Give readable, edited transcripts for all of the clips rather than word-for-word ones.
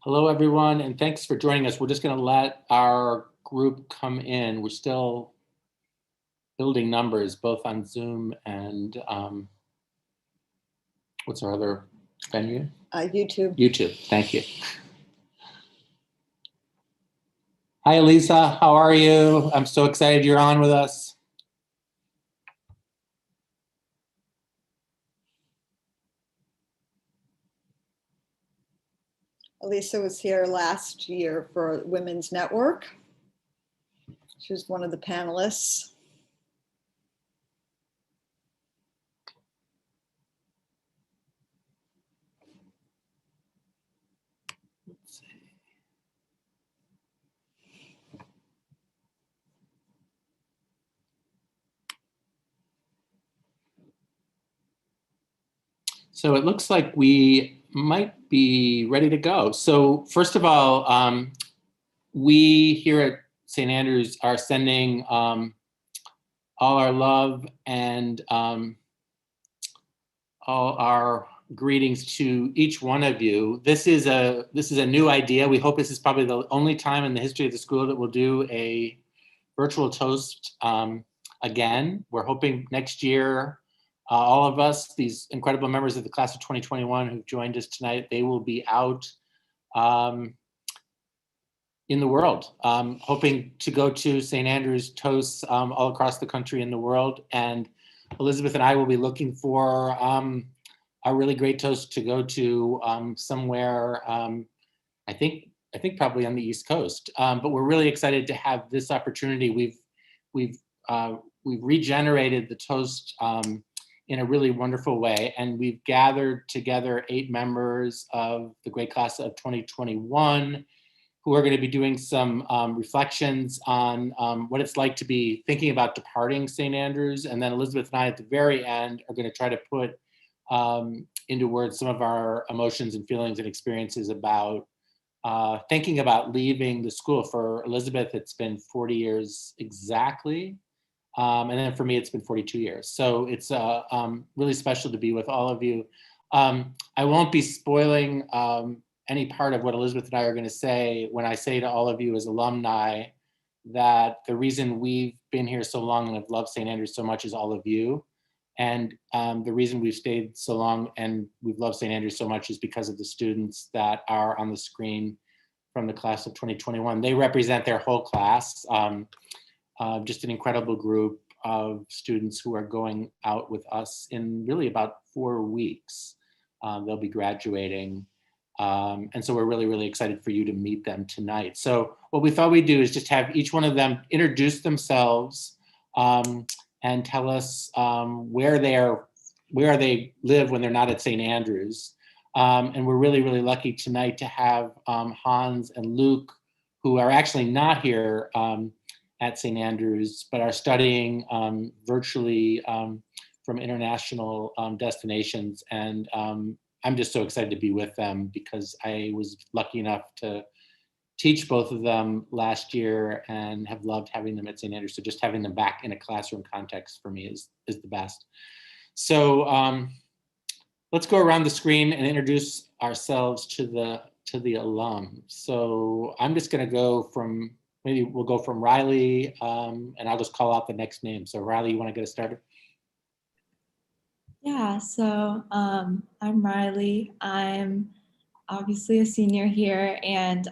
Hello, everyone, and thanks for joining us. We're just going to let our group come in. We're still building numbers, both on Zoom and what's our other venue? YouTube. YouTube, thank you. Hi, Elisa, how are you? I'm so excited you're on with us. Elisa was here last year for Women's Network. She was one of the panelists. Let's see. So it looks like we might be ready to go. So first of all, we here at St. Andrews are sending all our love and all our greetings to each one of you. This is a new idea. We hope this is probably the only time in the history of the school that we'll do a virtual toast again. We're hoping next year, all of us, these incredible members of the class of 2021 who've joined us tonight, they will be out in the world, hoping to go to St. Andrews toasts all across the country and the world. And Elizabeth and I will be looking for a really great toast to go to somewhere, I think probably on the East Coast. But we're really excited to have this opportunity. We've regenerated the toast in a really wonderful way, and we've gathered together 8 members of the great class of 2021 who are going to be doing some reflections on what it's like to be thinking about departing St. Andrews. And then Elizabeth and I at the very end are going to try to put into words some of our emotions and feelings and experiences about thinking about leaving the school. For Elizabeth, it's been 40 years exactly. And then for me, it's been 42 years. So it's really special to be with all of you. I won't be spoiling any part of what Elizabeth and I are going to say when I say to all of you as alumni that the reason we've been here so long and have loved St. Andrews so much is all of you. And the reason we've stayed so long and we've loved St. Andrews so much is because of the students that are on the screen from the class of 2021. They represent their whole class, just an incredible group of students who are going out with us in really about 4 weeks. They'll be graduating. And so we're really, really excited for you to meet them tonight. So what we thought we'd do is just have each one of them introduce themselves and tell us where they live when they're not at St. Andrews. And we're really, really lucky tonight to have Hans and Luke, who are actually not here at St. Andrews, but are studying virtually from international destinations. And I'm just so excited to be with them because I was lucky enough to teach both of them last year and have loved having them at St. Andrews. So just having them back in a classroom context for me is the best. So let's go around the screen and introduce ourselves to the alum. So I'm just gonna go from, maybe we'll go from Riley and I'll just call out the next name. So Riley, you wanna get us started? Yeah, so I'm Riley. I'm obviously a senior here, and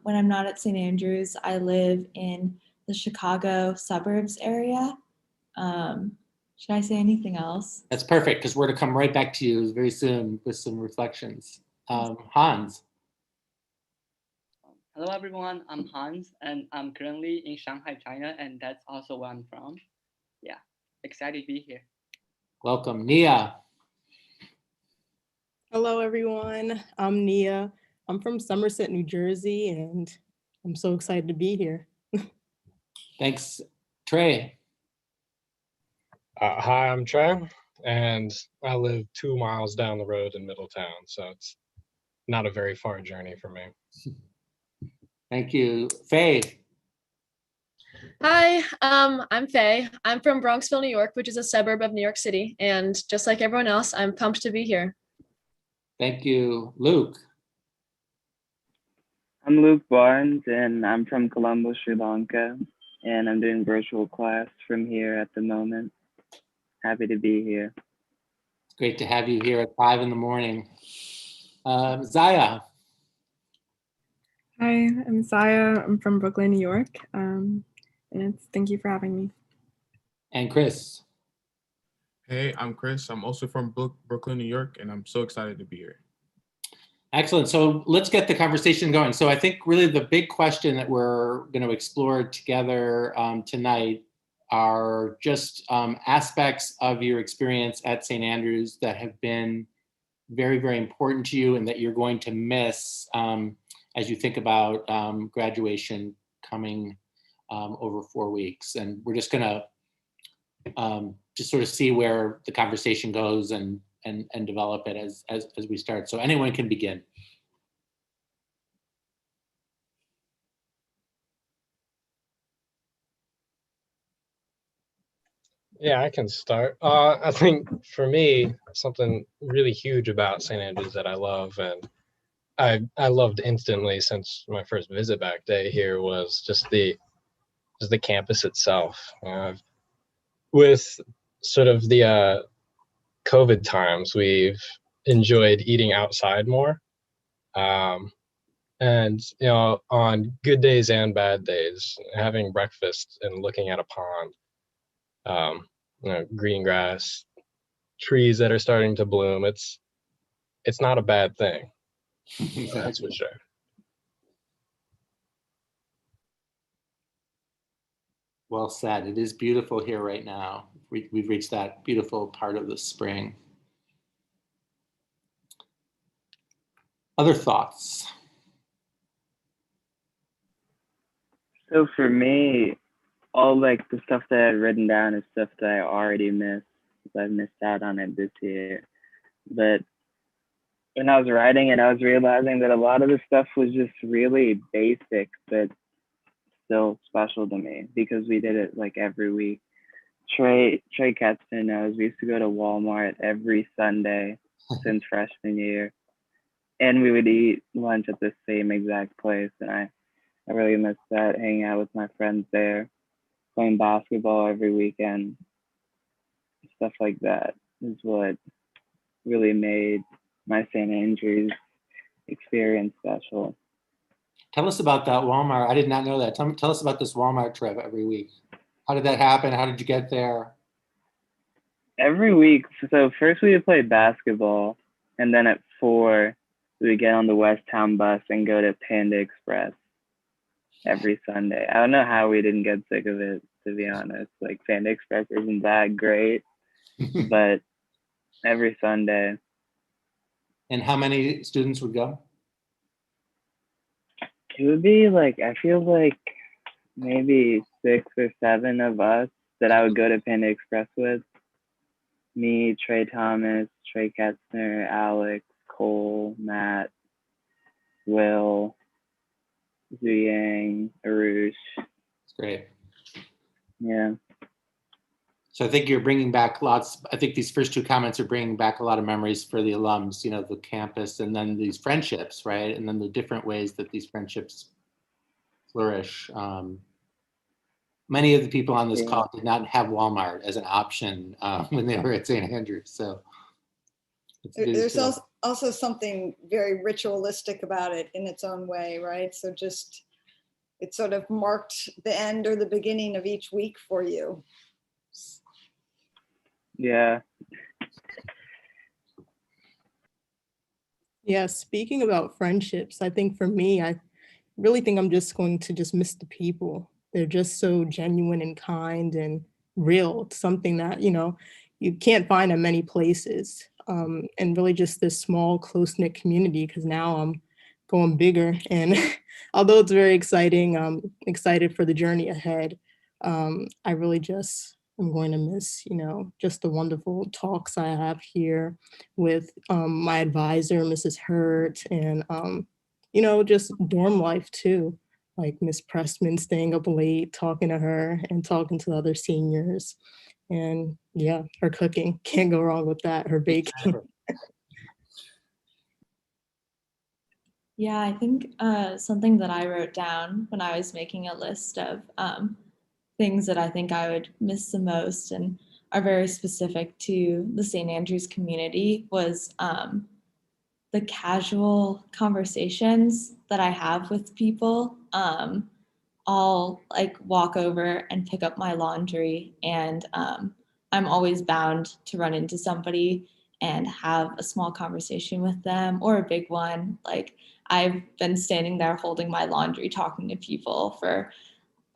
when I'm not at St. Andrews, I live in the Chicago suburbs area. Should I say anything else? That's perfect, because we're to come right back to you very soon with some reflections. Hans. Hello everyone, I'm Hans, and I'm currently in Shanghai, China, and that's also where I'm from. Yeah, excited to be here. Welcome. Nia. Hello, everyone. I'm Nia. I'm from Somerset, New Jersey, and I'm so excited to be here. Thanks. Trey. Hi, I'm Trey, and I live 2 miles down the road in Middletown, so it's not a very far journey for me. Thank you. Faye. Hi, I'm Faye. I'm from Bronxville, New York, which is a suburb of New York City. And just like everyone else, I'm pumped to be here. Thank you. Luke. I'm Luke Barnes, and I'm from Colombo, Sri Lanka, and I'm doing virtual class from here at the moment. Happy to be here. It's great to have you here at 5 in the morning. Zaya. Hi, I'm Zaya. I'm from Brooklyn, New York. Thank you for having me. And Chris. Hey, I'm Chris. I'm also from Brooklyn, New York, and I'm so excited to be here. Excellent. So let's get the conversation going. So I think really the big question that we're going to explore together tonight are just aspects of your experience at St. Andrews that have been very, very important to you and that you're going to miss as you think about graduation coming over 4 weeks. And we're just going to just sort of see where the conversation goes and develop it as we start. So anyone can begin. Yeah, I can start. I think for me, something really huge about St. Andrews that I love, and I loved instantly since my first visit back day here, was just the campus itself. With sort of the COVID times, we've enjoyed eating outside more. And, on good days and bad days, having breakfast and looking at a pond, green grass, trees that are starting to bloom, it's not a bad thing. That's for sure. Well said. It is beautiful here right now. We've reached that beautiful part of the spring. Other thoughts? So for me, all like the stuff that I've written down is stuff that I already missed because I've missed out on it this year. But when I was writing it, I was realizing that a lot of the stuff was just really basic, but still special to me because we did it like every week. Trey Katzner knows we used to go to Walmart every Sunday since freshman year, and we would eat lunch at the same exact place. And I really miss that, hanging out with my friends there, playing basketball every weekend. Stuff like that is what really made my St. Andrews experience special. Tell us about that Walmart. I did not know that. Tell us about this Walmart trip every week. How did that happen? How did you get there? Every week, so first we would play basketball, and then at 4, we would get on the West Town bus and go to Panda Express every Sunday. I don't know how we didn't get sick of it, to be honest. Like, Panda Express isn't that great, but every Sunday. And how many students would go? It would be like, I feel like maybe 6 or 7 of us that I would go to Panda Express with. Me, Trey Thomas, Trey Katzner, Alex, Cole, Matt, Will, Zuyang, Arush. That's great. Yeah. So I think you're bringing back lots. I think these first two comments are bringing back a lot of memories for the alums, the campus, and then these friendships, right? And then the different ways that these friendships flourish. Many of the people on this call did not have Walmart as an option when they were at St. Andrews. So there's also something very ritualistic about it in its own way, right? So just, it sort of marked the end or the beginning of each week for you. Yeah. Yeah, speaking about friendships, I think for me, I really think I'm just going to just miss the people. They're just so genuine and kind and real. It's something that, you can't find in many places. And really just this small, close-knit community, because now I'm going bigger. And although it's very exciting, I'm excited for the journey ahead. I really just, I'm going to miss, just the wonderful talks I have here with my advisor, Mrs. Hurt, and, just dorm life too. Like Miss Pressman, staying up late, talking to her and talking to the other seniors. And yeah, her cooking, can't go wrong with that, her baking. Yeah, I think something that I wrote down when I was making a list of things that I think I would miss the most and are very specific to the St. Andrews community was the casual conversations that I have with people. I'll like walk over and pick up my laundry, and I'm always bound to run into somebody and have a small conversation with them or a big one. Like I've been standing there holding my laundry, talking to people for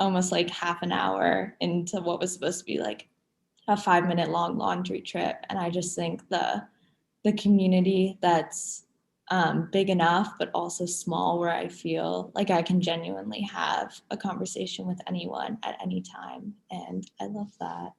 almost like half an hour into what was supposed to be like a 5 minute long laundry trip. And I just think the community that's big enough, but also small, where I feel like I can genuinely have a conversation with anyone at any time. And I love that.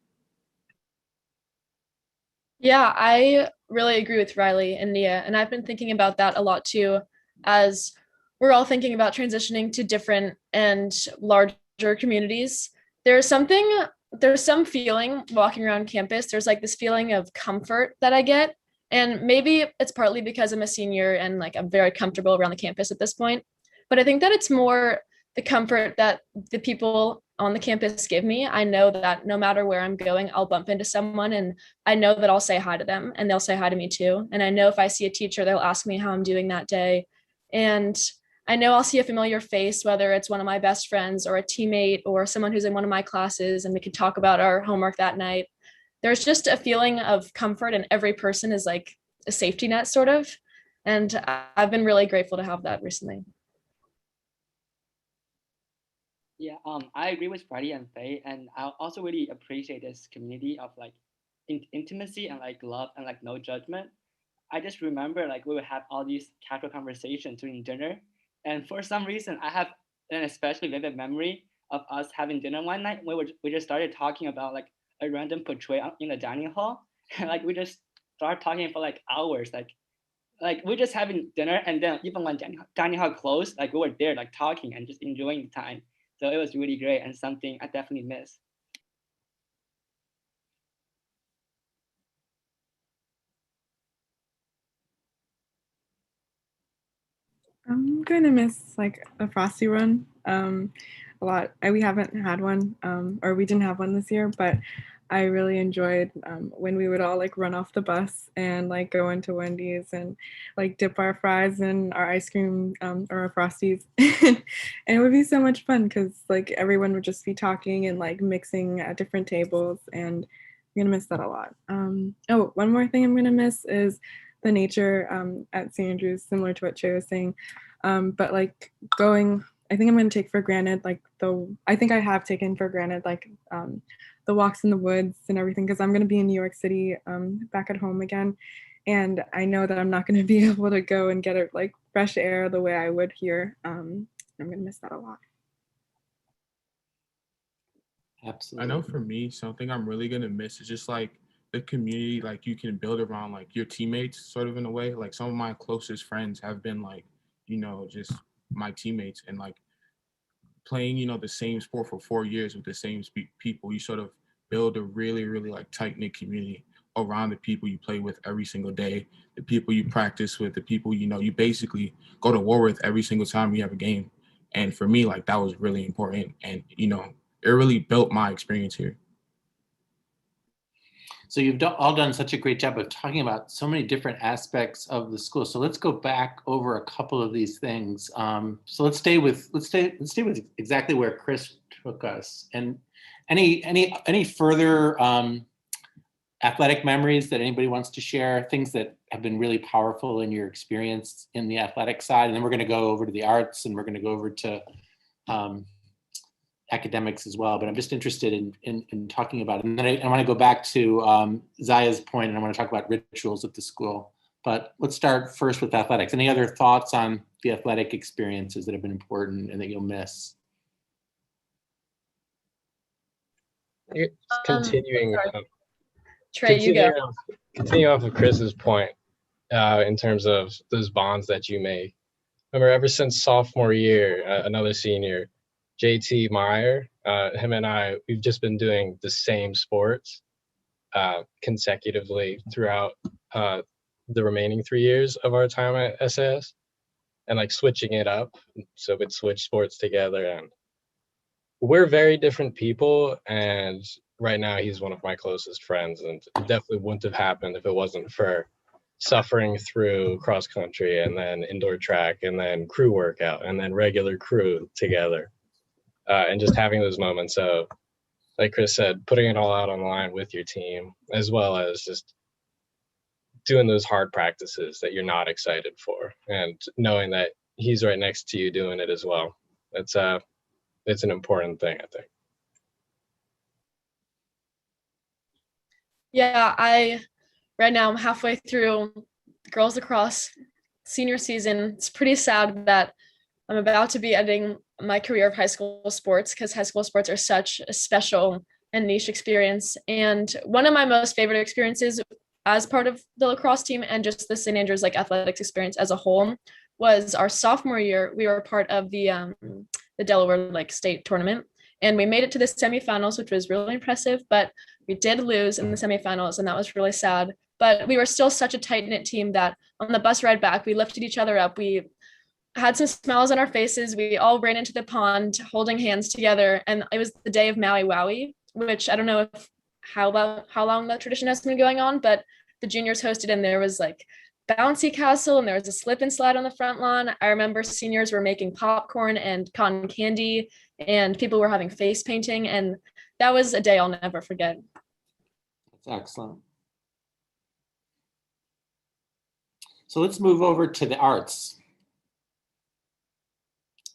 Yeah, I really agree with Riley and Nia. And I've been thinking about that a lot too, as we're all thinking about transitioning to different and larger communities. There's something, there's some feeling walking around campus. There's like this feeling of comfort that I get. And maybe it's partly because I'm a senior and like I'm very comfortable around the campus at this point. But I think that it's more the comfort that the people on the campus give me. I know that no matter where I'm going, I'll bump into someone and I know that I'll say hi to them and they'll say hi to me too. And I know if I see a teacher, they'll ask me how I'm doing that day. And I know I'll see a familiar face, whether it's one of my best friends or a teammate or someone who's in one of my classes, and we can talk about our homework that night. There's just a feeling of comfort, and every person is like a safety net, sort of. And I've been really grateful to have that recently. Yeah, I agree with Freddie and Faye, and I also really appreciate this community of like intimacy and like love and like no judgment. I just remember like we would have all these casual conversations during dinner, and for some reason I have an especially vivid memory of us having dinner one night where we just started talking about like a random portrait in the dining hall, and like we just started talking for like hours, like we're just having dinner, and then even when dining hall closed, like we were there like talking and just enjoying the time. So it was really great and something I definitely miss. I'm gonna miss like a frosty run a lot. We haven't had one, or we didn't have one this year, but I really enjoyed when we would all like run off the bus and like go into Wendy's and like dip our fries in our ice cream or our frosties. And it would be so much fun because like everyone would just be talking and like mixing at different tables, and I'm gonna miss that a lot. Oh, one more thing I'm gonna miss is the nature at St. Andrews, similar to what Che was saying. But like going, I think I'm going to take for granted, like I think I have taken for granted, like the walks in the woods and everything, because I'm going to be in New York City back at home again. And I know that I'm not going to be able to go and get it like fresh air the way I would here. I'm going to miss that a lot. Absolutely. I know for me, something I'm really gonna miss is just like the community like you can build around like your teammates sort of in a way. Like some of my closest friends have been like, just my teammates, and like playing, the same sport for 4 years with the same people, you sort of build a really, really like tight knit community around the people you play with every single day, the people you practice with, the people, you basically go to war with every single time you have a game. And for me, like that was really important. And, it really built my experience here. So you've all done such a great job of talking about so many different aspects of the school. So let's go back over a couple of these things. So let's stay with exactly where Chris took us. And any further athletic memories that anybody wants to share? Things that have been really powerful in your experience in the athletic side, and then we're going to go over to the arts, and we're going to go over to academics as well, but I'm just interested in talking about it. And then I want to go back to Zaya's point, and I want to talk about rituals at the school. But let's start first with athletics. Any other thoughts on the athletic experiences that have been important and that you'll miss? Continuing, Trey, you go. Continue off of Chris's point in terms of those bonds that you make. Remember, ever since sophomore year, another senior, JT Meyer, him and I, we've just been doing the same sports consecutively throughout the remaining 3 years of our time at SAS. and like switching it up. So we'd switch sports together, and we're very different people. And right now he's one of my closest friends, and it definitely wouldn't have happened if it wasn't for suffering through cross country and then indoor track and then crew workout and then regular crew together, and just having those moments of, like Chris said, putting it all out on the line with your team, as well as just doing those hard practices that you're not excited for, and knowing that he's right next to you doing it as well. It's an important thing, I think. Yeah, right now I'm halfway through girls lacrosse senior season. It's pretty sad that I'm about to be ending my career of high school sports, because high school sports are such a special and niche experience. And one of my most favorite experiences as part of the lacrosse team and just the St. Andrews like athletics experience as a whole was our sophomore year. We were part of the Delaware like state tournament, and we made it to the semifinals, which was really impressive, but we did lose in the semifinals, and that was really sad. But we were still such a tight-knit team that on the bus ride back, we lifted each other up. We had some smiles on our faces. We all ran into the pond holding hands together, and it was the day of Maui Wowie, which I don't know if how long that tradition has been going on, but the juniors hosted, and there was like bouncy castle and there was a slip and slide on the front lawn. I remember seniors were making popcorn and cotton candy, and people were having face painting, and that was a day I'll never forget. That's excellent. So let's move over to the arts.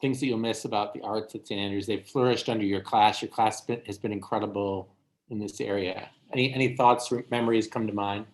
Things that you'll miss about the arts at St. Andrews. They've flourished under your class. Your class has been incredible in this area. Any thoughts or memories come to mind?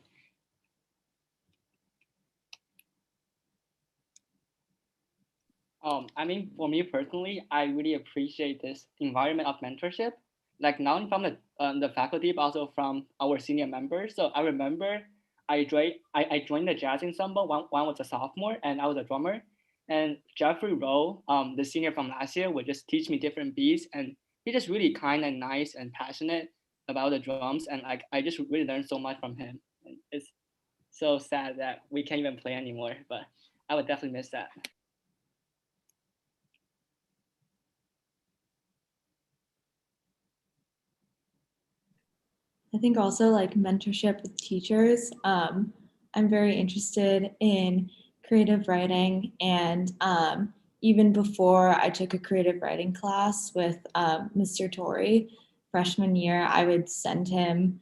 I mean, for me personally, I really appreciate this environment of mentorship, like not only from the faculty, but also from our senior members. So I remember I joined the jazz ensemble. One was a sophomore, and I was a drummer. And Jeffrey Rowe, the senior from last year, would just teach me different beats, and he's just really kind and nice and passionate about the drums. And like I just really learned so much from him. And it's so sad that we can't even play anymore, but I would definitely miss that. I think also like mentorship with teachers. I'm very interested in creative writing, and even before I took a creative writing class with Mr. Torrey freshman year, I would send him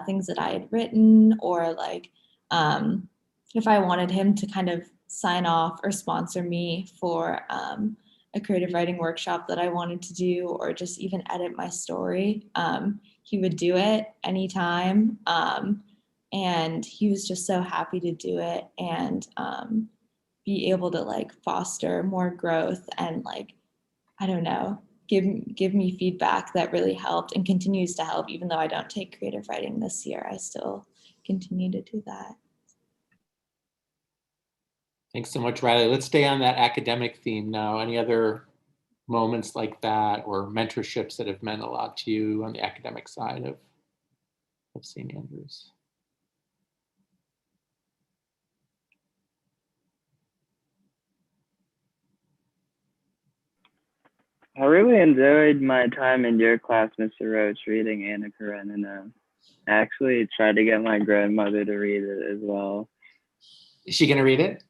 things that I had written, or like if I wanted him to kind of sign off or sponsor me for a creative writing workshop that I wanted to do, or just even edit my story. He would do it anytime. And he was just so happy to do it, and be able to like foster more growth and like, I don't know, give me feedback that really helped and continues to help. Even though I don't take creative writing this year, I still continue to do that. Thanks so much, Riley. Let's stay on that academic theme now. Any other moments like that or mentorships that have meant a lot to you on the academic side of St. Andrews? I really enjoyed my time in your class, Mr. Roach, reading Anna Karenina. I actually tried to get my grandmother to read it as well. Is she going to read it?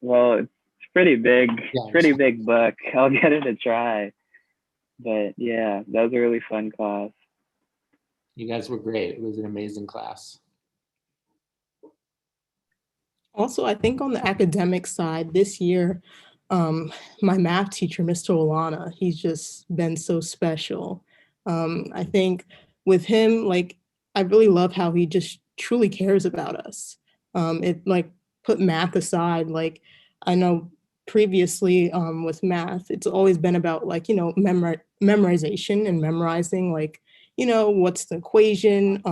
Well, it's pretty big, Yeah, pretty big book. I'll get her to try. But yeah, that was a really fun class. You guys were great. It was an amazing class. Also, I think on the academic side this year, my math teacher, Mr. Olana, he's just been so special. I think with him, like, I really love how he just truly cares about us. It like put math aside, like I know previously with math, it's always been about like, you know, memorization and memorizing, like, you know, what's the equation,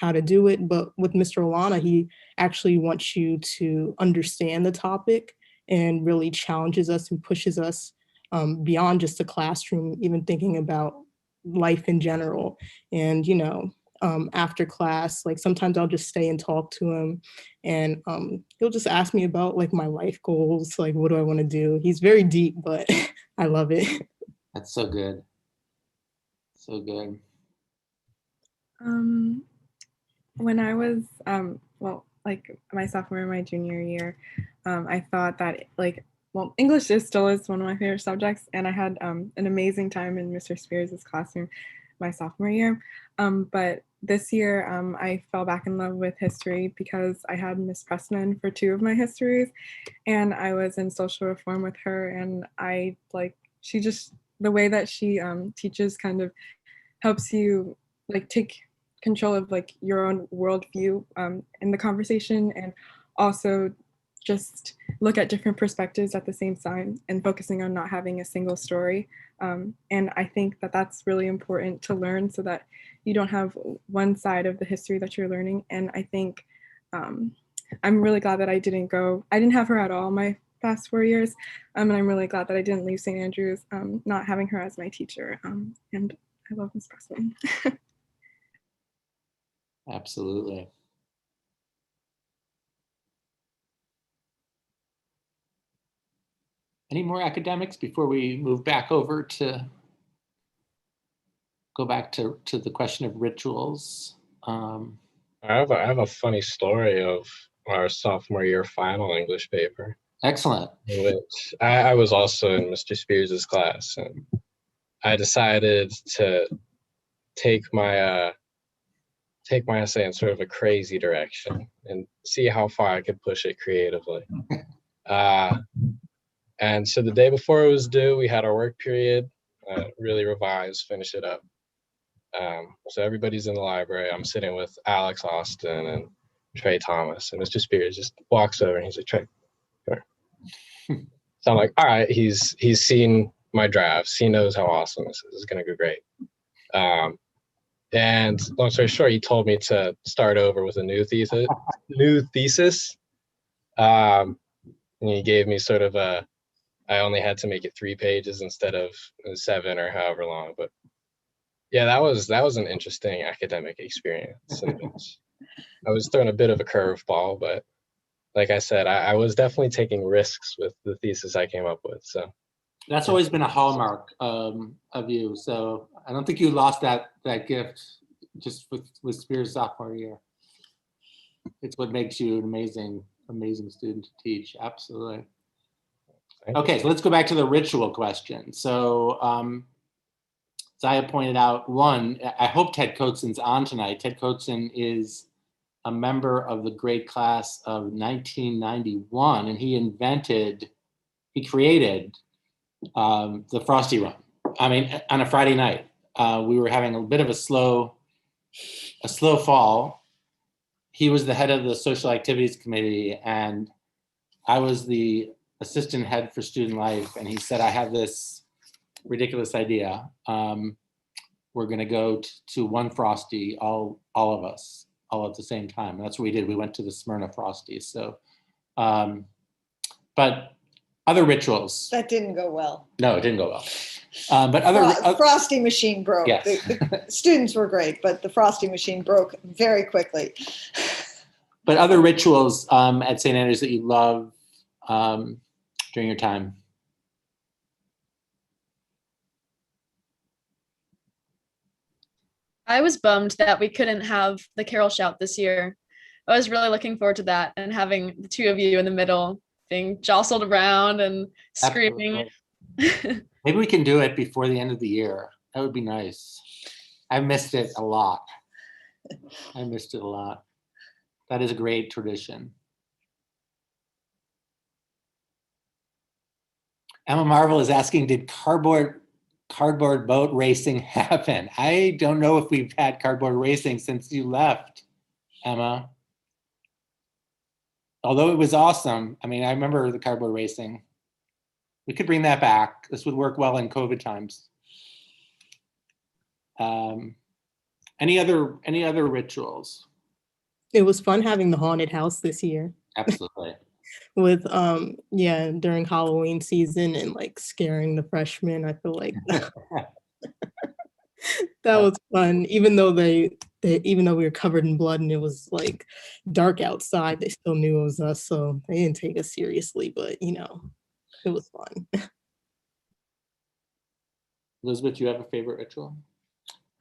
how to do it. But with Mr. Olana, he actually wants you to understand the topic and really challenges us and pushes us beyond just the classroom, even thinking about life in general. And, you know, after class. Like sometimes I'll just stay and talk to him, and he'll just ask me about like my life goals, like what do I want to do. He's very deep, but I love it. That's so good. So good. When I was, well, like my sophomore and my junior year, I thought that like, well, English still is one of my favorite subjects, and I had an amazing time in Mr. Spears' classroom my sophomore year. But this year, I fell back in love with history because I had Miss Pressman for 2 of my histories, and I was in social reform with her, and I like, she just, the way that she teaches kind of helps you like take control of like your own worldview in the conversation, and also just look at different perspectives at the same time and focusing on not having a single story. And I think that that's really important to learn so that you don't have one side of the history that you're learning. And I think I'm really glad that I didn't have her at all my past 4 years. And I'm really glad that I didn't leave St. Andrews not having her as my teacher. And I love Ms. Pressman. Absolutely. Any more academics before we move back over to go back to the question of rituals? I have a funny story of our sophomore year final English paper. Excellent. Which I was also in Mr. Spears' class, and I decided to take my essay in sort of a crazy direction and see how far I could push it creatively. And so the day before it was due, we had our work period, really revise, finish it up. So everybody's in the library. I'm sitting with Alex Austin and Trey Thomas, and Mr. Spears just walks over and he's like, Trey, come here. So I'm like, all right, he's seen my drafts. He knows how awesome this is. This is gonna go great. And long story short, he told me to start over with a new thesis. And he gave me sort of I only had to make it 3 pages instead of 7 or however long. But yeah, that was an interesting academic experience. And I was thrown a bit of a curveball, but like I said, I was definitely taking risks with the thesis I came up with. So that's always been a hallmark of you. So I don't think you lost that gift just with Spears' sophomore year. It's what makes you an amazing student to teach. Absolutely. Okay, so let's go back to the ritual question. So Zaya pointed out, one, I hope Ted Coatsen's on tonight. Ted Coatsen is a member of the great class of 1991, and he created the Frosty Run. I mean, on a Friday night, we were having a bit of a slow fall. He was the head of the social activities committee, and I was the assistant head for student life. And he said, I have this ridiculous idea. We're going to go to one Frosty, all of us, all at the same time. And that's what we did. We went to the Smyrna Frosties. So, but other rituals. That didn't go well. No, it didn't go well. But other Frosty machine broke. Yes. The students were great, but the Frosty machine broke very quickly. But other rituals at St. Andrews that you love during your time? I was bummed that we couldn't have the Carol Shout this year. I was really looking forward to that and having the 2 of you in the middle being jostled around and screaming. Maybe we can do it before the end of the year. That would be nice. I missed it a lot. That is a great tradition. Emma Marvel is asking, did cardboard boat racing happen? I don't know if we've had cardboard racing since you left, Emma. Although it was awesome. I mean, I remember the cardboard racing. We could bring that back. This would work well in COVID times. Any other rituals? It was fun having the haunted house this year. Absolutely. With during Halloween season and like scaring the freshmen. I feel like that was fun, even though they even though we were covered in blood and it was like dark outside, they still knew it was us. So they didn't take us seriously, but you know, it was fun. Elizabeth, do you have a favorite ritual?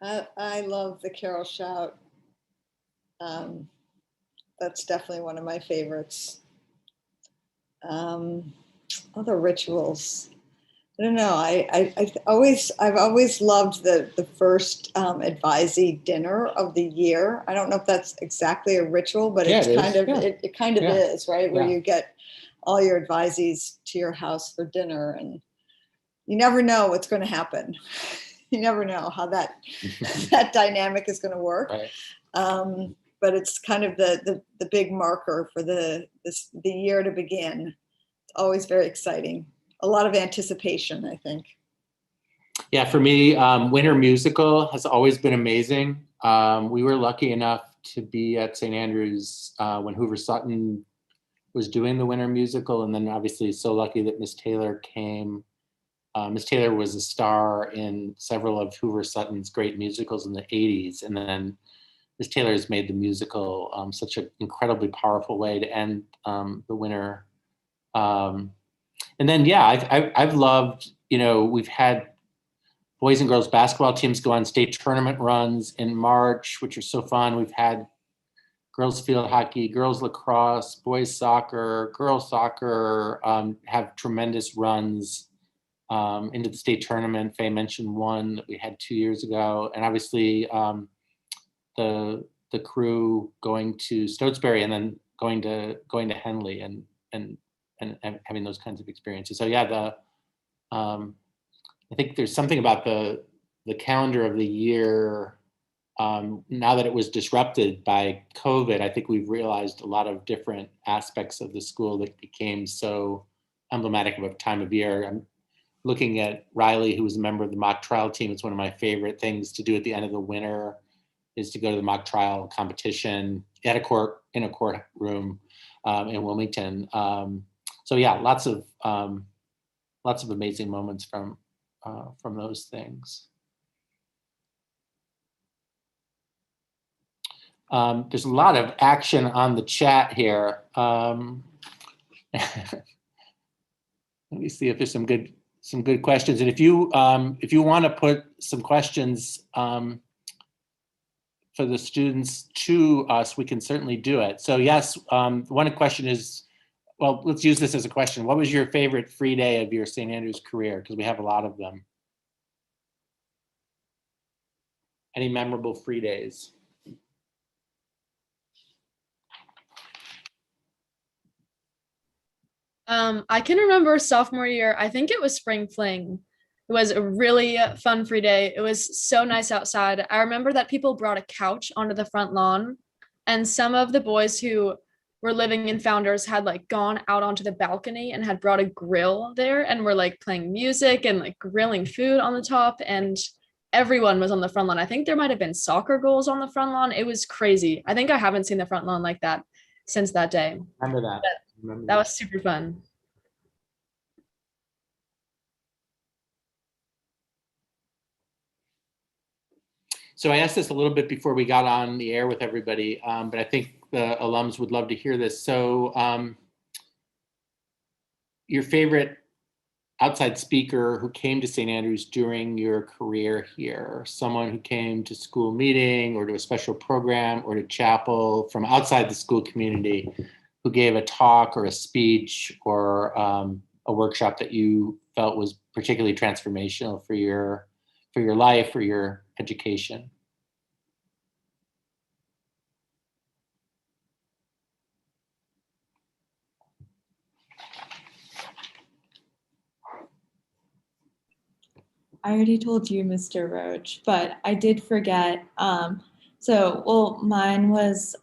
I love the carol shout. That's definitely one of my favorites. Other rituals. I don't know. I've always loved the first advisee dinner of the year. I don't know if that's exactly a ritual, but it's kind of it kind of is, right? Where you get all your advisees to your house for dinner, and you never know what's going to happen. You never know how that dynamic is going to work. Right. But it's kind of the big marker for the year to begin. It's always very exciting. A lot of anticipation, I think. Yeah, for me, Winter Musical has always been amazing. We were lucky enough to be at St. Andrews when Hoover Sutton was doing the Winter Musical, and then obviously so lucky that Miss Taylor came. Miss Taylor was a star in several of Hoover Sutton's great musicals in the 80s, and then Miss Taylor has made the musical such an incredibly powerful way to end the winter. And then, yeah, I've loved, you know, we've had boys and girls basketball teams go on state tournament runs in March, which are so fun. We've had girls field hockey, girls lacrosse, boys soccer, girls soccer have tremendous runs into the state tournament. Faye mentioned one that we had 2 years ago. And obviously the crew going to Stotesbury and then going to Henley and having those kinds of experiences. So yeah, I think there's something about the calendar of the year now that it was disrupted by COVID. I think we've realized a lot of different aspects of the school that became so emblematic of a time of year. I'm looking at Riley, who was a member of the mock trial team. It's one of my favorite things to do at the end of the winter is to go to the mock trial competition in a courtroom in Wilmington. So yeah, lots of amazing moments from those things. There's a lot of action on the chat here. Let me see if there's some good questions. And if you want to put some questions for the students to us, we can certainly do it. So yes, one question is, well, let's use this as a question. What was your favorite free day of your St. Andrews career? Because we have a lot of them. Any memorable free days? I can remember sophomore year, I think it was spring fling. It was a really fun free day. It was so nice outside. I remember that people brought a couch onto the front lawn, and some of the boys who were living in Founders had like gone out onto the balcony and had brought a grill there and were like playing music and like grilling food on the top, and everyone was on the front lawn. I think there might have been soccer goals on the front lawn. It was crazy. I think I haven't seen the front lawn like that since that day. Remember that. That was super fun. So I asked this a little bit before we got on the air with everybody, but I think the alums would love to hear this. So your favorite outside speaker who came to St. Andrews during your career here, someone who came to school meeting or to a special program or to chapel from outside the school community, who gave a talk or a speech or a workshop that you felt was particularly transformational for your life or your education? I already told you, Mr. Roach, but I did forget. Mine was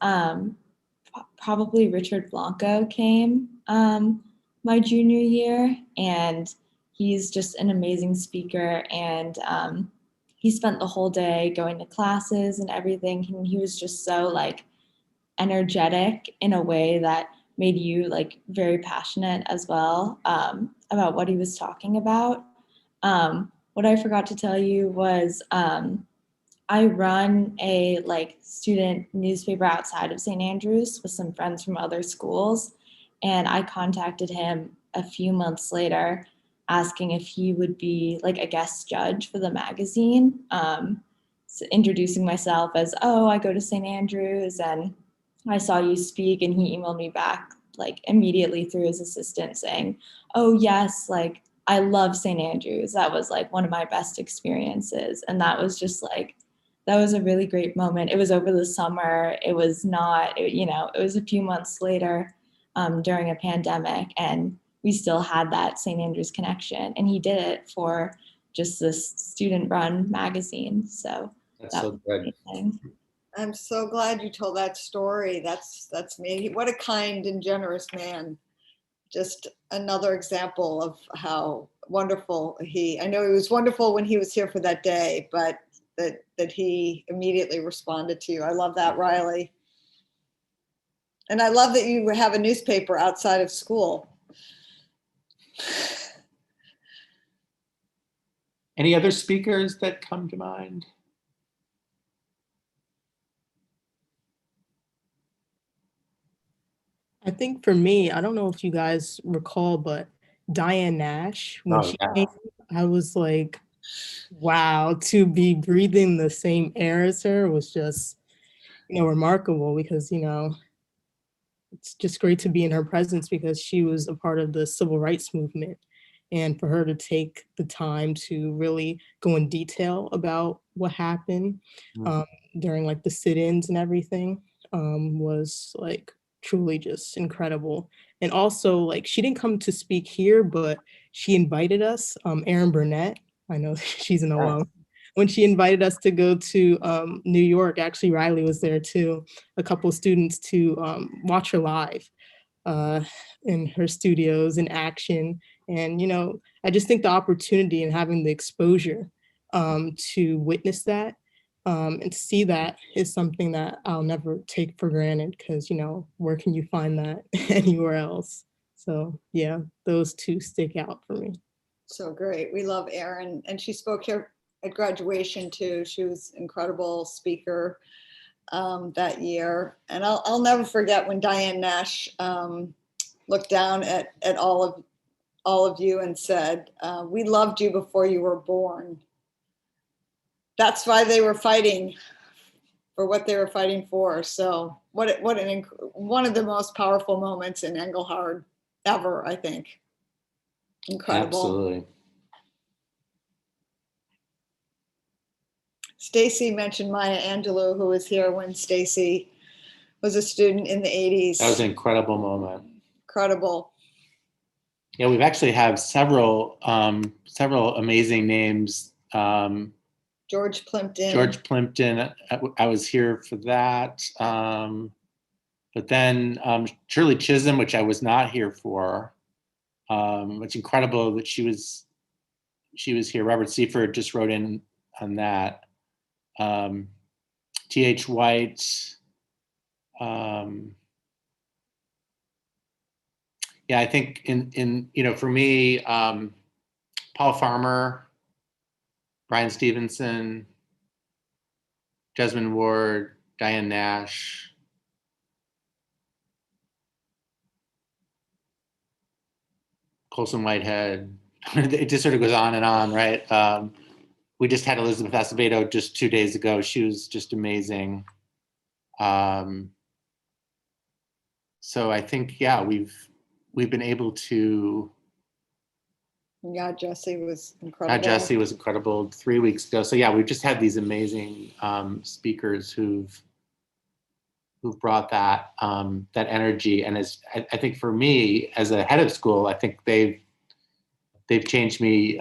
probably Richard Blanco came my junior year, and he's just an amazing speaker, and he spent the whole day going to classes and everything, and he was just so like energetic in a way that made you like very passionate as well about what he was talking about. What I forgot to tell you was I run a student newspaper outside of St. Andrews with some friends from other schools. And I contacted him a few months later asking if he would be a guest judge for the magazine. So introducing myself as, oh, I go to St. Andrews and I saw you speak, and he emailed me back immediately through his assistant saying, oh yes, I love St. Andrews. That was one of my best experiences. And that was just that was a really great moment. It was over the summer. It was not, it was a few months later during a pandemic, and we still had that St. Andrews connection. And he did it for just this student-run magazine. So that's so good. amazing. I'm so glad you told that story. That's me. What a kind and generous man. Just another example of how wonderful I know he was wonderful when he was here for that day, but that he immediately responded to you. I love that, Riley. And I love that you have a newspaper outside of school. Any other speakers that come to mind? I think for me, I don't know if you guys recall, but Diane Nash, when she came, I was like, wow, to be breathing the same air as her was just, remarkable, because, it's just great to be in her presence because she was a part of the civil rights movement. And for her to take the time to really go in detail about what happened during the sit-ins and everything was truly just incredible. And also she didn't come to speak here, but she invited us, Erin Burnett, I know she's an alum, when she invited us to go to New York. Actually, Riley was there too, a couple of students, to watch her live in her studios in action. And, I just think the opportunity and having the exposure to witness that and to see that is something that I'll never take for granted, because, where can you find that anywhere else? So yeah, those two stick out for me. So great. We love Erin. And she spoke here at graduation too. She was an incredible speaker that year. And I'll never forget when Diane Nash looked down at all of you and said, we loved you before you were born. That's why they were fighting for what they were fighting for. So one of the most powerful moments in Engelhard ever, I think. Incredible. Absolutely. Stacy mentioned Maya Angelou, who was here when Stacy was a student in the 80s. That was an incredible moment. Incredible. Yeah, we've actually have several amazing names. George Plimpton. George Plimpton, I was here for that. But then Shirley Chisholm, which I was not here for. It's incredible that she was here. Robert Seifert just wrote in on that. T.H. White. Yeah, I think in for me, Paul Farmer, Brian Stevenson, Desmond Ward, Diane Nash, Colson Whitehead. It just sort of goes on and on, right? We just had Elizabeth Acevedo just 2 days ago. She was just amazing. So I think, yeah, we've been able to. Yeah, Jesse was incredible. Jesse was incredible 3 weeks ago. So yeah, we've just had these amazing speakers who've brought that energy. And I think for me as a head of school, I think they've changed me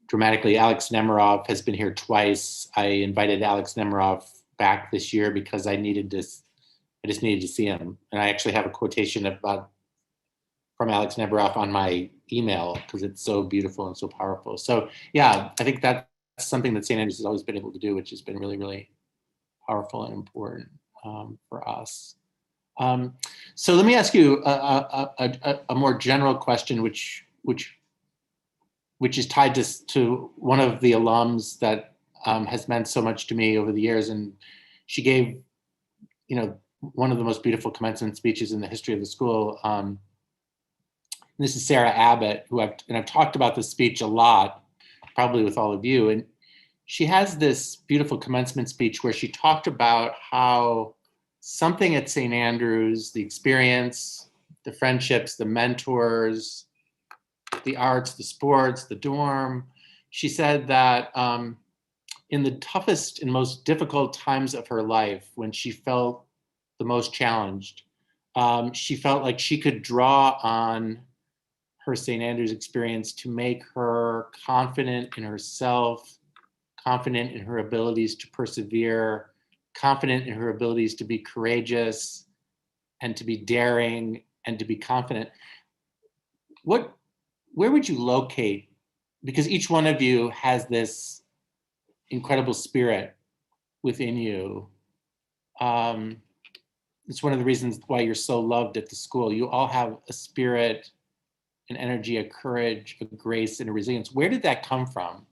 dramatically. Alex Nemerov has been here twice. I invited Alex Nemerov back this year because I just needed to see him. And I actually have a quotation from Alex Nemerov on my email because it's so beautiful and so powerful. So yeah, I think that's something that St. Andrews has always been able to do, which has been really, really powerful and important for us. So let me ask you a more general question, which is tied to one of the alums that has meant so much to me over the years. And she gave, one of the most beautiful commencement speeches in the history of the school. This is Sarah Abbott, I've talked about this speech a lot, probably with all of you. And she has this beautiful commencement speech where she talked about how something at St. Andrews, the experience, the friendships, the mentors, the arts, the sports, the dorm. She said that in the toughest and most difficult times of her life, when she felt the most challenged, she felt like she could draw on her St. Andrews experience to make her confident in herself, confident in her abilities to persevere, confident in her abilities to be courageous and to be daring and to be confident. Where would you locate? Because each one of you has this incredible spirit within you. It's one of the reasons why you're so loved at the school. You all have a spirit, an energy, a courage, a grace, and a resilience. Where did that come from?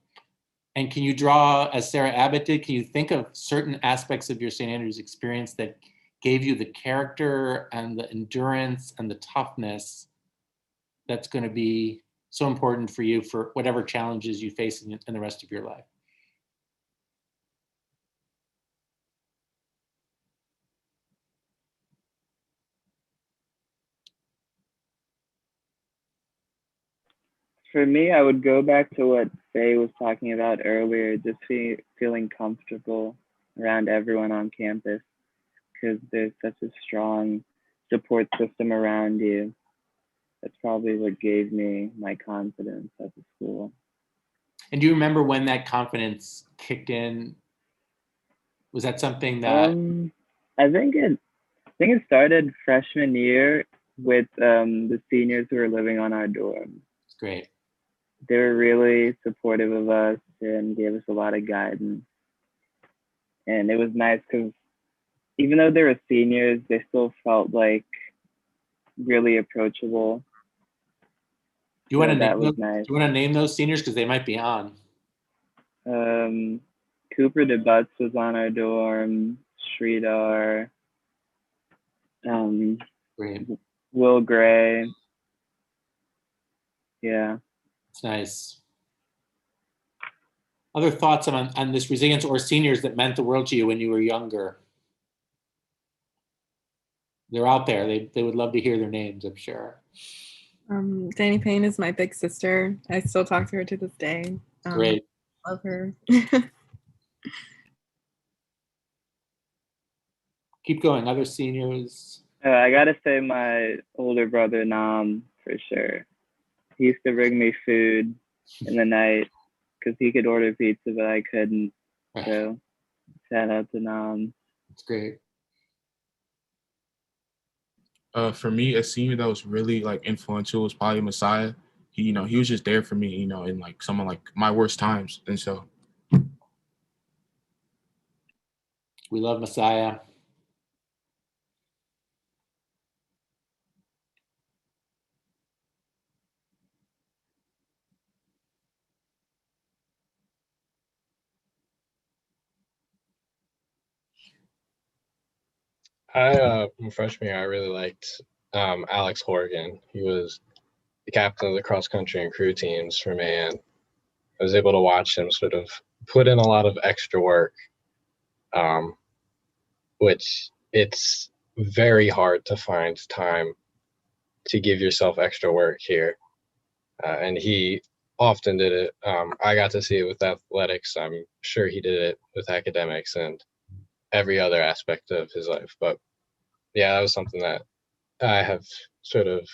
And can you draw, as Sarah Abbott did, can you think of certain aspects of your St. Andrews experience that gave you the character and the endurance and the toughness that's going to be so important for you for whatever challenges you face in the rest of your life? For me, I would go back to what Faye was talking about earlier, just feeling comfortable around everyone on campus, because there's such a strong support system around you. That's probably what gave me my confidence at the school. And do you remember when that confidence kicked in? Was that something that? I think it started freshman year with the seniors who were living on our dorm. It's great. They were really supportive of us and gave us a lot of guidance. And it was nice because even though they were seniors, they still felt like really approachable. Do you want to name those seniors, because they might be on? Cooper DeButts was on our dorm. Sridhar. Great. Will Gray. Yeah. It's nice. Other thoughts on this resilience or seniors that meant the world to you when you were younger? They're out there. They would love to hear their names, I'm sure. Danny Payne is my big sister. I still talk to her to this day. Great. Love her. Keep going. Other seniors. I gotta say my older brother Nam, for sure. He used to bring me food in the night because he could order pizza, but I couldn't. Right. So shout out to Nam. That's great. For me, a senior that was really like influential was probably Messiah. He was just there for me, in like some of like my worst times. And so we love Messiah. In freshman year, I really liked Alex Horgan. He was the captain of the cross country and crew teams for me, and I was able to watch him sort of put in a lot of extra work, which it's very hard to find time to give yourself extra work here. And he often did it. I got to see it with athletics. I'm sure he did it with academics and every other aspect of his life. But yeah, that was something that I have sort of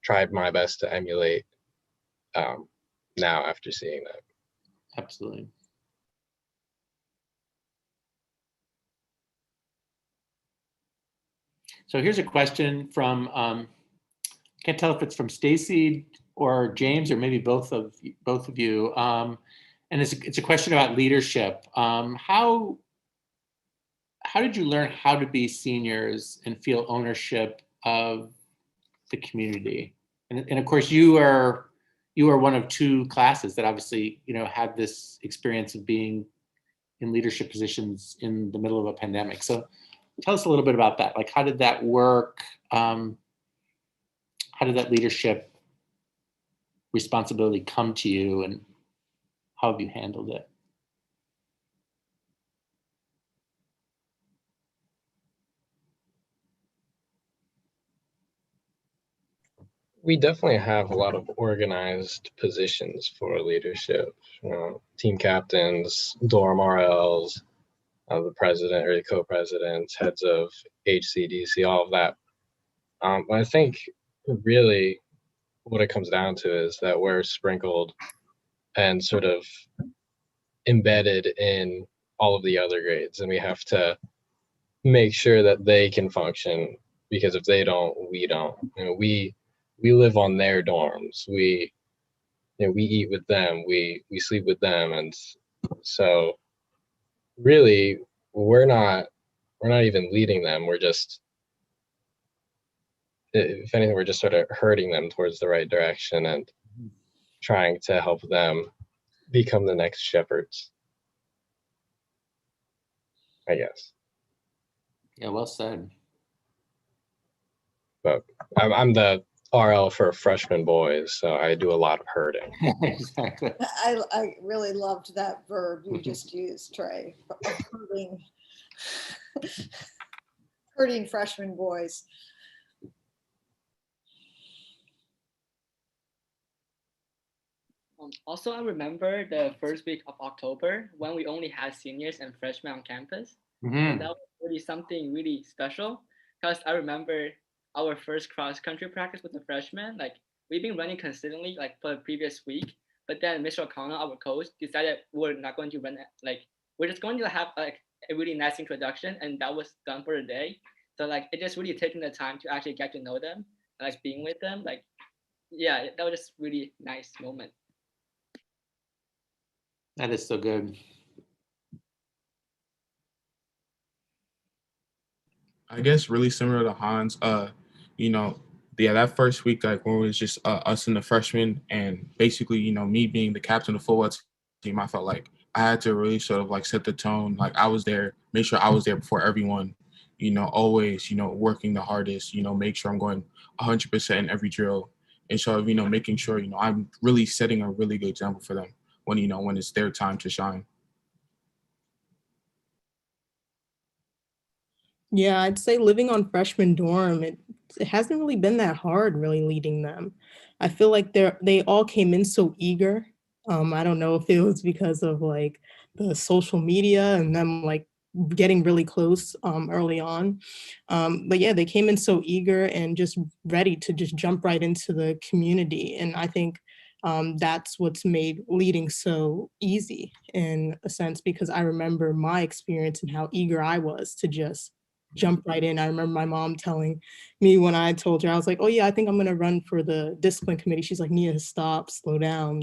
tried my best to emulate now after seeing that. Absolutely. So here's a question from, can't tell if it's from Stacy or James, or maybe both of you. And it's a question about leadership. How did you learn how to be seniors and feel ownership of the community? And of course, you are one of two classes that obviously had this experience of being in leadership positions in the middle of a pandemic. So tell us a little bit about that. Like, how did that work? How did that leadership responsibility come to you, and how have you handled it? We definitely have a lot of organized positions for leadership. Team captains, dorm RLs, the president or the co-presidents, heads of HCDC, all of that. I think really what it comes down to is that we're sprinkled and sort of embedded in all of the other grades, and we have to make sure that they can function, because if they don't, we don't. We live on their dorms. We eat with them. We sleep with them, and so really we're not even leading them. We're just, if anything, we're just sort of herding them towards the right direction and trying to help them become the next shepherds, I guess. Yeah, well said. But I'm the RL for freshman boys, so I do a lot of herding. Exactly. I really loved that verb you just used, Trey, of herding freshman boys. Also, I remember the first week of October when we only had seniors and freshmen on campus. And that was really something really special, because I remember our first cross-country practice with the freshmen. Like, we've been running consistently like for the previous week, but then Mr. O'Connell, our coach, decided we're not going to run it. Like, we're just going to have like a really nice introduction, and that was done for the day. So like, it just really taking the time to actually get to know them and like being with them. Like, yeah, that was just really nice moment. That is so good. I guess really similar to Hans. That first week, like when it was just us and the freshmen, and basically, me being the captain of the football team, I felt like I had to really sort of like set the tone. Like, I was there, make sure I was there before everyone. Always, working the hardest. Make sure I'm going 100% in every drill, and so making sure I'm really setting a really good example for them when it's their time to shine. Yeah, I'd say living on freshman dorm, it hasn't really been that hard really leading them. I feel like they all came in so eager. I don't know if it was because of like the social media and them like getting really close early on. But yeah, they came in so eager and just ready to just jump right into the community. And I think that's what's made leading so easy in a sense, because I remember my experience and how eager I was to just jump right in. I remember my mom telling me when I told her, I was like, oh yeah, I think I'm gonna run for the discipline committee. She's like, Nia, stop, slow down.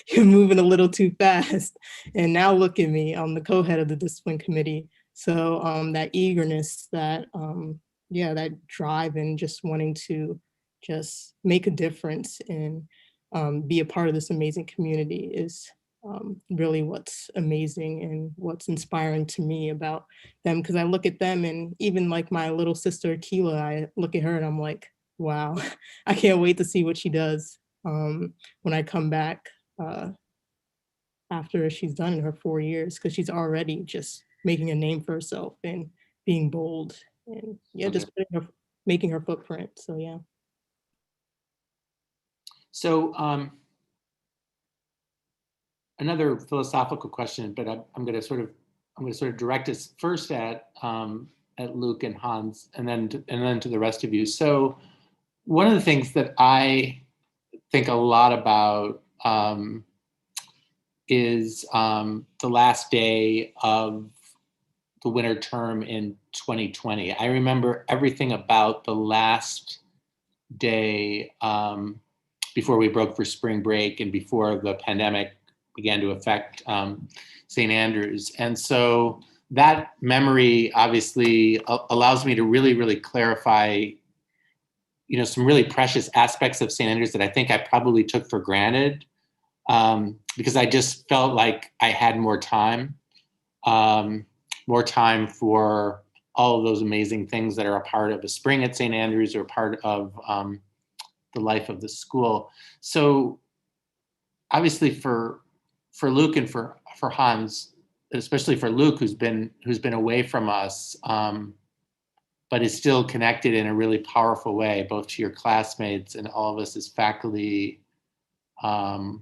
You're moving a little too fast. And now look at me, I'm the co-head of the discipline committee. So that eagerness, that that drive and just wanting to just make a difference and be a part of this amazing community is really what's amazing and what's inspiring to me about them, because I look at them, and even like my little sister Keela, I look at her and I'm like, wow, I can't wait to see what she does when I come back after she's done in her 4 years, because she's already just making a name for herself and being bold and just making her footprint. So yeah. So another philosophical question, but I'm going to sort of direct us first at Luke and Hans, and then to the rest of you. So one of the things that I think a lot about is the last day of the winter term in 2020. I remember everything about the last day before we broke for spring break and before the pandemic began to affect St. Andrews. And so that memory obviously allows me to really, really clarify, some really precious aspects of St. Andrews that I think I probably took for granted because I just felt like I had more time. more time for all of those amazing things that are a part of a spring at St. Andrews or a part of the life of the school. So obviously for Luke and for Hans, especially for Luke, who's been away from us, but is still connected in a really powerful way, both to your classmates and all of us as faculty who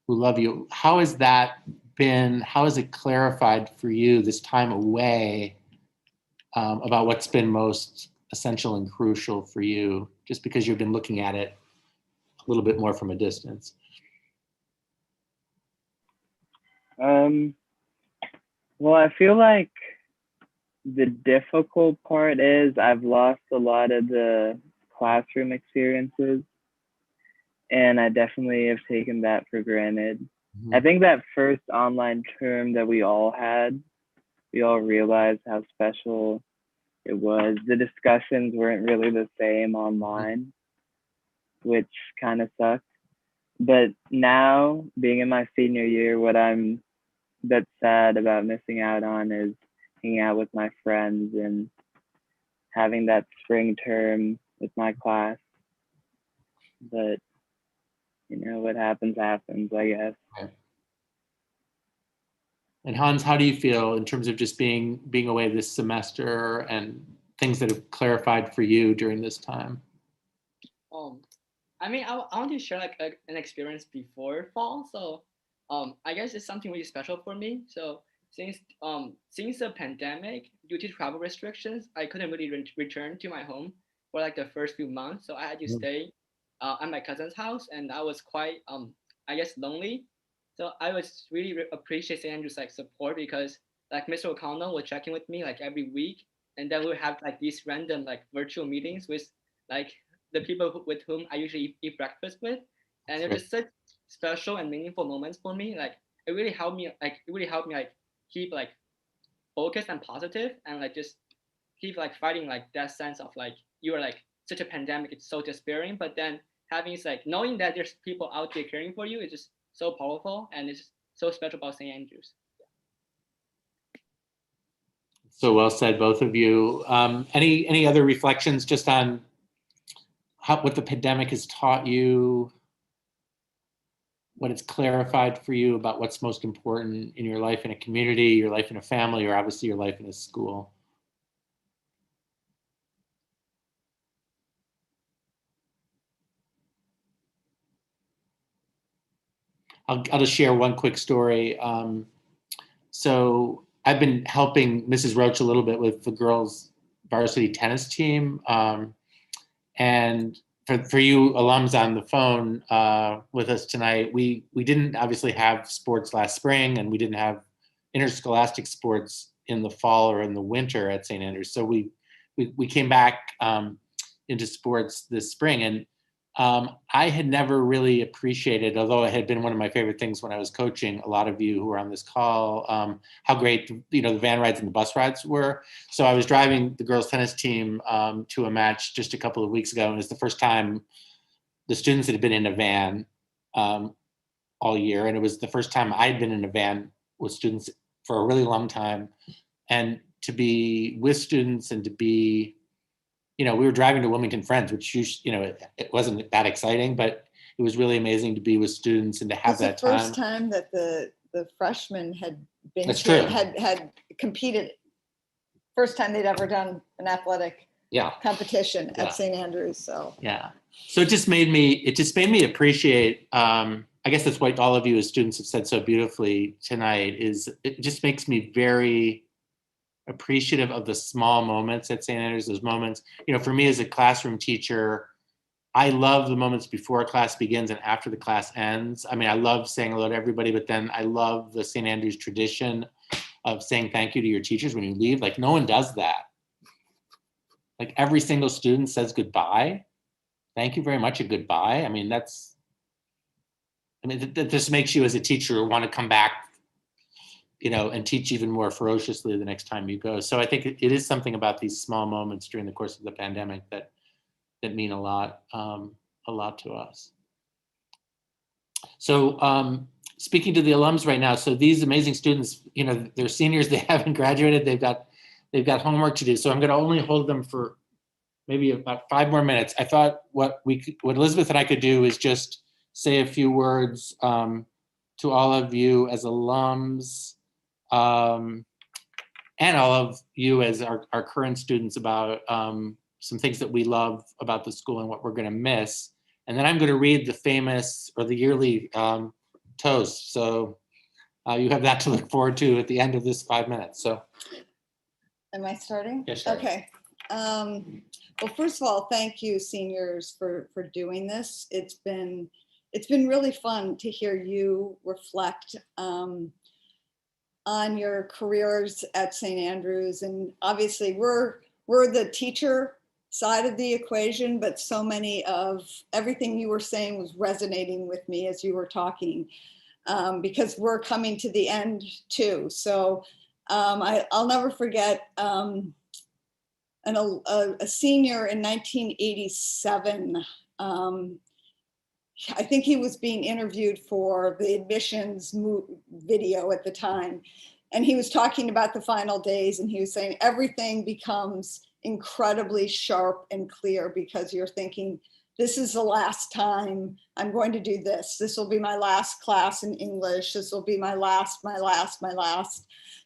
love you. How has that been? How has it clarified for you this time away about what's been most essential and crucial for you, just because you've been looking at it a little bit more from a distance? Well, I feel like the difficult part is I've lost a lot of the classroom experiences, and I definitely have taken that for granted. Mm-hmm. I think that first online term that we all had, we all realized how special it was. The discussions weren't really the same online, which kind of sucked. But now, being in my senior year, that's sad about missing out on is hanging out with my friends and having that spring term with my class. But what happens, happens, I guess. Right. And Hans, how do you feel in terms of just being away this semester and things that have clarified for you during this time? I mean, I want to share like an experience before fall. So I guess it's something really special for me. So since the pandemic, due to travel restrictions, I couldn't really return to my home for like the first few months. So I had to stay at my cousin's house, and I was quite I guess lonely. So I was really appreciate St. Andrew's like support, because like Mr. O'Connell was checking with me like every week, and then we would have like these random like virtual meetings with like the people with whom I usually eat breakfast with, and it was just such special and meaningful moments for me. Like it really helped me like keep like focused and positive, and like just keep like fighting like that sense of like you are like such a pandemic, it's so despairing, but then having like knowing that there's people out there caring for you is just so powerful, and it's just so special about St. Andrews. So well said, both of you. Any other reflections just on what the pandemic has taught you, what it's clarified for you about what's most important in your life in a community, your life in a family, or obviously your life in a school? I'll just share one quick story. So I've been helping Mrs. Roach a little bit with the girls' varsity tennis team. And for you alums on the phone with us tonight, we didn't obviously have sports last spring, and we didn't have interscholastic sports in the fall or in the winter at St. Andrews. So we came back into sports this spring, and I had never really appreciated, although it had been one of my favorite things when I was coaching, a lot of you who are on this call, how great the van rides and the bus rides were. So I was driving the girls tennis team to a match just a couple of weeks ago, and it was the first time the students had been in a van all year, and it was the first time I'd been in a van with students for a really long time. And to be with students and to be, we were driving to Wilmington Friends, which it wasn't that exciting, but it was really amazing to be with students and to have that time. It's the first time that the freshmen had been That's true. had competed. First time they'd ever done an athletic competition at St. Andrews. So so it just made me appreciate. I guess that's what all of you as students have said so beautifully tonight. Is it just makes me very appreciative of the small moments at St. Andrews. Those moments, for me as a classroom teacher, I love the moments before a class begins and after the class ends. I mean, I love saying hello to everybody, but then I love the St. Andrews tradition of saying thank you to your teachers when you leave. Like no one does that. Like every single student says goodbye. Thank you very much, and goodbye. I mean, that just makes you as a teacher want to come back and teach even more ferociously the next time you go. So I think it is something about these small moments during the course of the pandemic that mean a lot to us. So speaking to the alums right now. So these amazing students, you know, they're seniors, they haven't graduated, they've got homework to do. So I'm going to only hold them for maybe about 5 more minutes. I thought what Elizabeth and I could do is just say a few words to all of you as alums, and all of you as our current students about some things that we love about the school and what we're going to miss. And then I'm going to read the famous or the yearly toast. So you have that to look forward to at the end of this 5 minutes. So, am I starting? Yes, sure. Okay. Well, first of all, thank you, seniors, for doing this. It's been really fun to hear you reflect on your careers at St. Andrews. And obviously we're the teacher side of the equation, but so many of everything you were saying was resonating with me as you were talking, because we're coming to the end too. So I'll never forget a senior in 1987. I think he was being interviewed for the admissions video at the time. And he was talking about the final days, and he was saying everything becomes incredibly sharp and clear because you're thinking, this is the last time I'm going to do this. This will be my last class in English. This will be my last.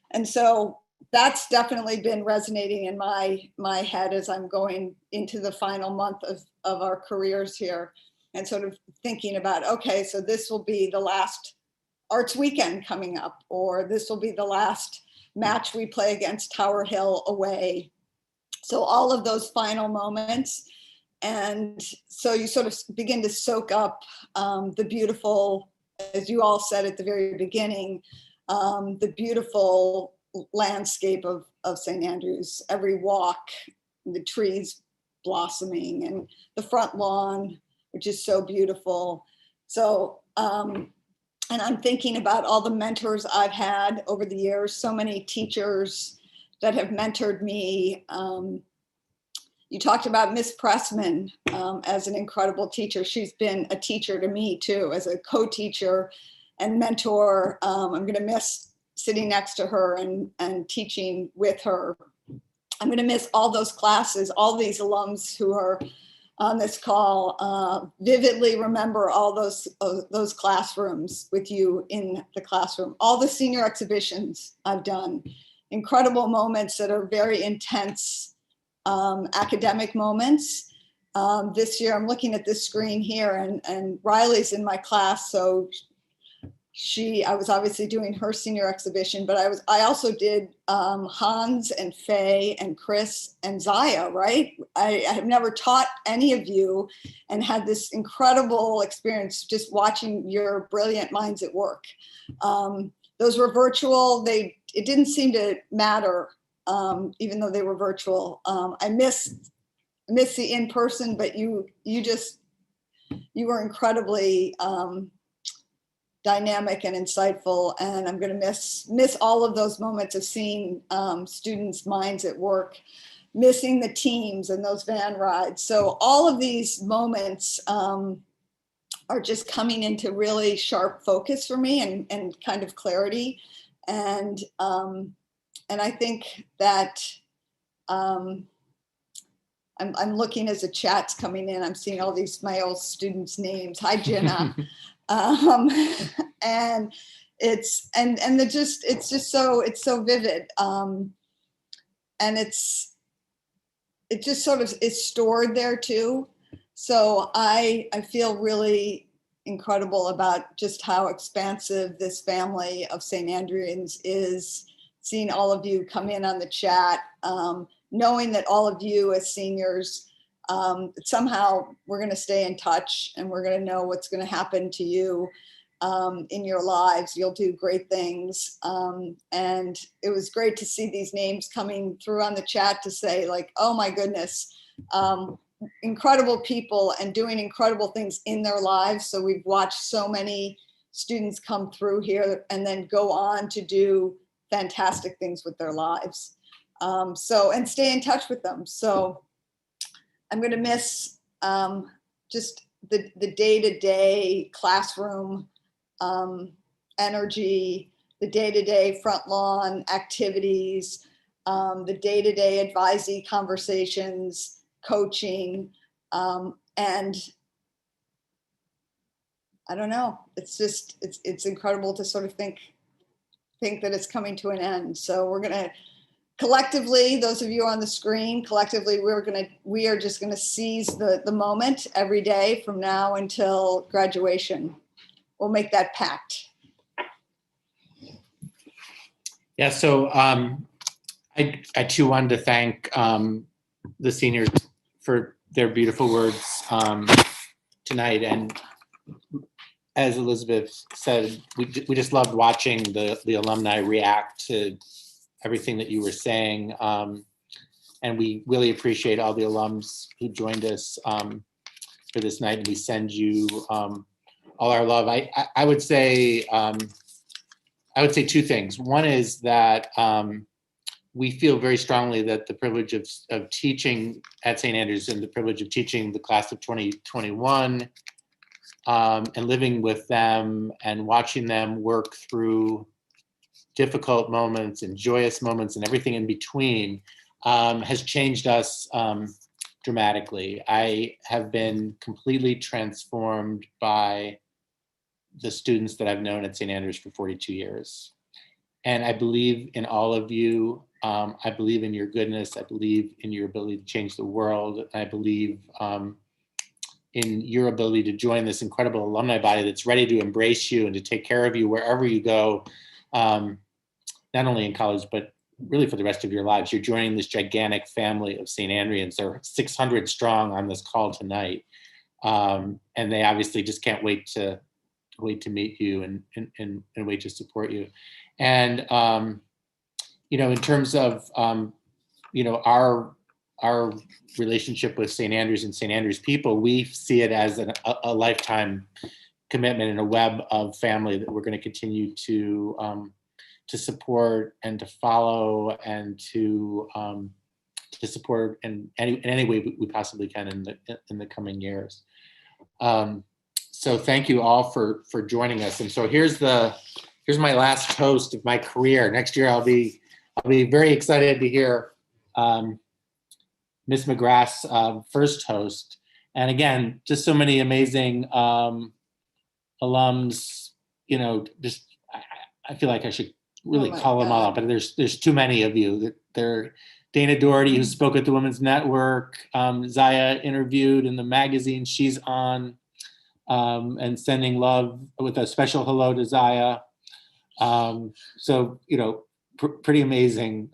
And so that's definitely been resonating in my head as I'm going into the final month of our careers here, and sort of thinking about, okay, so this will be the last arts weekend coming up, or this will be the last match we play against Tower Hill away. So all of those final moments. And so you sort of begin to soak up the beautiful, as you all said at the very beginning, the beautiful landscape of St. Andrews, every walk, the trees blossoming, and the front lawn, which is so beautiful. So, and I'm thinking about all the mentors I've had over the years, so many teachers that have mentored me. You talked about Miss Pressman as an incredible teacher. She's been a teacher to me too, as a co-teacher and mentor. I'm gonna miss sitting next to her and teaching with her. I'm gonna miss all those classes, all these alums who are on this call, vividly remember all those classrooms with you in the classroom, all the senior exhibitions I've done, incredible moments that are very intense academic moments. This year, I'm looking at this screen here, and Riley's in my class, so I was obviously doing her senior exhibition, but I also did Hans and Faye and Chris and Zaya, right? I have never taught any of you, and had this incredible experience just watching your brilliant minds at work. Those were virtual. It didn't seem to matter, even though they were virtual. I miss the in-person, but you were incredibly dynamic and insightful, and I'm going to miss all of those moments of seeing students' minds at work, missing the teams and those van rides. So all of these moments are just coming into really sharp focus for me and kind of clarity, and I think that I'm looking as the chat's coming in. I'm seeing all these my old students' names. Hi, Jenna. And it's so vivid, and it just sort of is stored there too. So I feel really incredible about just how expansive this family of St. Andrews is. Seeing all of you come in on the chat, knowing that all of you as seniors, somehow we're going to stay in touch, and we're going to know what's going to happen to you in your lives. You'll do great things. And it was great to see these names coming through on the chat to say, like, oh my goodness, incredible people and doing incredible things in their lives. So we've watched so many students come through here and then go on to do fantastic things with their lives. And stay in touch with them. So I'm going to miss just the day-to-day classroom energy, the day-to-day front lawn activities, the day-to-day advisee conversations, coaching, and I don't know, it's just, it's incredible to sort of think that it's coming to an end. So we're going to collectively, those of you on the screen, collectively, we are just going to seize the moment every day from now until graduation. We'll make that pact. Yeah, so I too wanted to thank the seniors for their beautiful words tonight. And as Elizabeth said, we just loved watching the alumni react to everything that you were saying. And we really appreciate all the alums who joined us for this night. And we send you all our love. I would say two things. One is that we feel very strongly that the privilege of teaching at St. Andrews and the privilege of teaching the class of 2021 and living with them and watching them work through difficult moments and joyous moments and everything in between has changed us dramatically. I have been completely transformed by the students that I've known at St. Andrews for 42 years. And I believe in all of you. I believe in your goodness. I believe in your ability to change the world. I believe in your ability to join this incredible alumni body that's ready to embrace you and to take care of you wherever you go, not only in college, but really for the rest of your lives. You're joining this gigantic family of St. Andreans. There are 600 strong on this call tonight. And they obviously just can't wait to meet you and wait to support you. And, in terms of, our relationship with St. Andrews and St. Andrews people, we see it as a lifetime commitment and a web of family that we're going to continue to support and to follow and to support in any way we possibly can in the coming years. So thank you all for joining us. And so here's my last toast of my career. Next year I'll be very excited to hear Miss McGrath's first toast. And again, just so many amazing alums. Just I feel like I should really call them all out, but there's too many of you. There, Dana Doherty, who spoke at the Women's Network, Zaya interviewed in the magazine she's on. And sending love with a special hello to Zaya. So, pretty amazing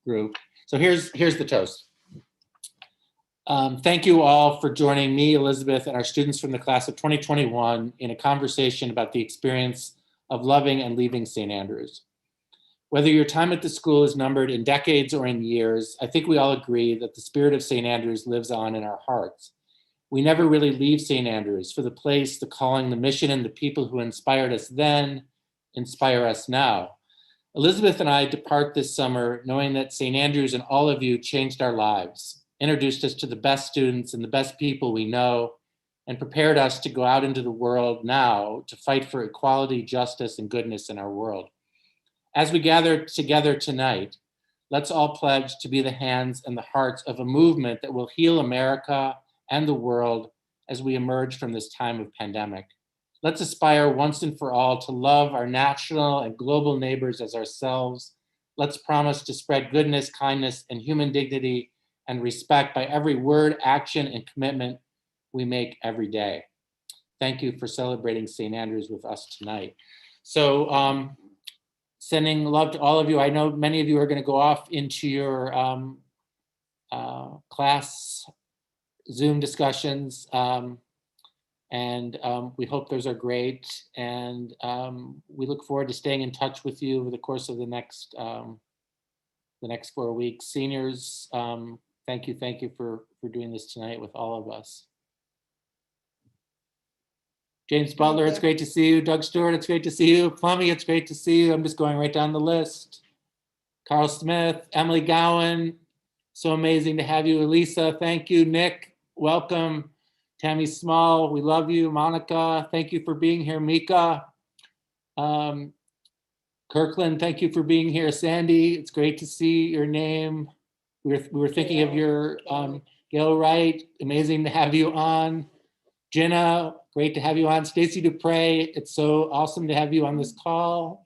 group. So here's the toast. Thank you all for joining me, Elizabeth, and our students from the class of 2021 in a conversation about the experience of loving and leaving St. Andrews. Whether your time at the school is numbered in decades or in years, I think we all agree that the spirit of St. Andrews lives on in our hearts. We never really leave St. Andrews, for the place, the calling, the mission, and the people who inspired us then inspire us now. Elizabeth and I depart this summer knowing that St. Andrews and all of you changed our lives, introduced us to the best students and the best people we know, and prepared us to go out into the world now to fight for equality, justice, and goodness in our world. As we gather together tonight, let's all pledge to be the hands and the hearts of a movement that will heal America and the world as we emerge from this time of pandemic. Let's aspire once and for all to love our national and global neighbors as ourselves. Let's promise to spread goodness, kindness, and human dignity and respect by every word, action, and commitment we make every day. Thank you for celebrating St. Andrews with us tonight. So, sending love to all of you. I know many of you are going to go off into your class Zoom discussions, and we hope those are great. And we look forward to staying in touch with you over the course of the next 4 weeks. Seniors, thank you for doing this tonight with all of us. James Butler, it's great to see you. Doug Stewart, it's great to see you. Plummy, it's great to see you. I'm just going right down the list. Carl Smith, Emily Gowan, so amazing to have you. Elisa, thank you. Nick, welcome. Tammy Small, we love you. Monica, thank you for being here. Mika, Kirkland, thank you for being here. Sandy, it's great to see your name. We were thinking of your Gail Wright, amazing to have you on. Jenna, great to have you on. Stacy Dupre, it's so awesome to have you on this call.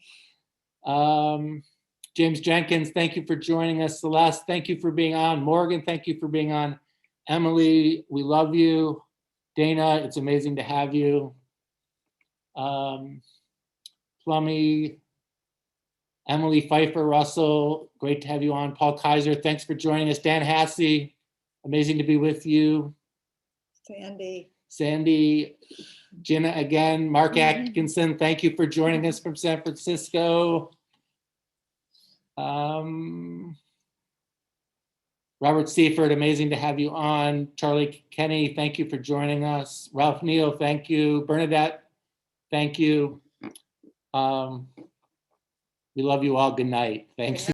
James Jenkins, thank you for joining us. Celeste, thank you for being on. Morgan, thank you for being on. Emily, we love you. Dana, it's amazing to have you. Plummy, Emily Pfeiffer Russell, great to have you on. Paul Kaiser, thanks for joining us. Dan Hassey, amazing to be with you. Sandy, Jenna again. Mark Atkinson, thank you for joining us from San Francisco. Robert Seaford, amazing to have you on. Charlie Kenny, thank you for joining us. Ralph Neal, thank you. Bernadette, thank you. We love you all. Good night. Thanks.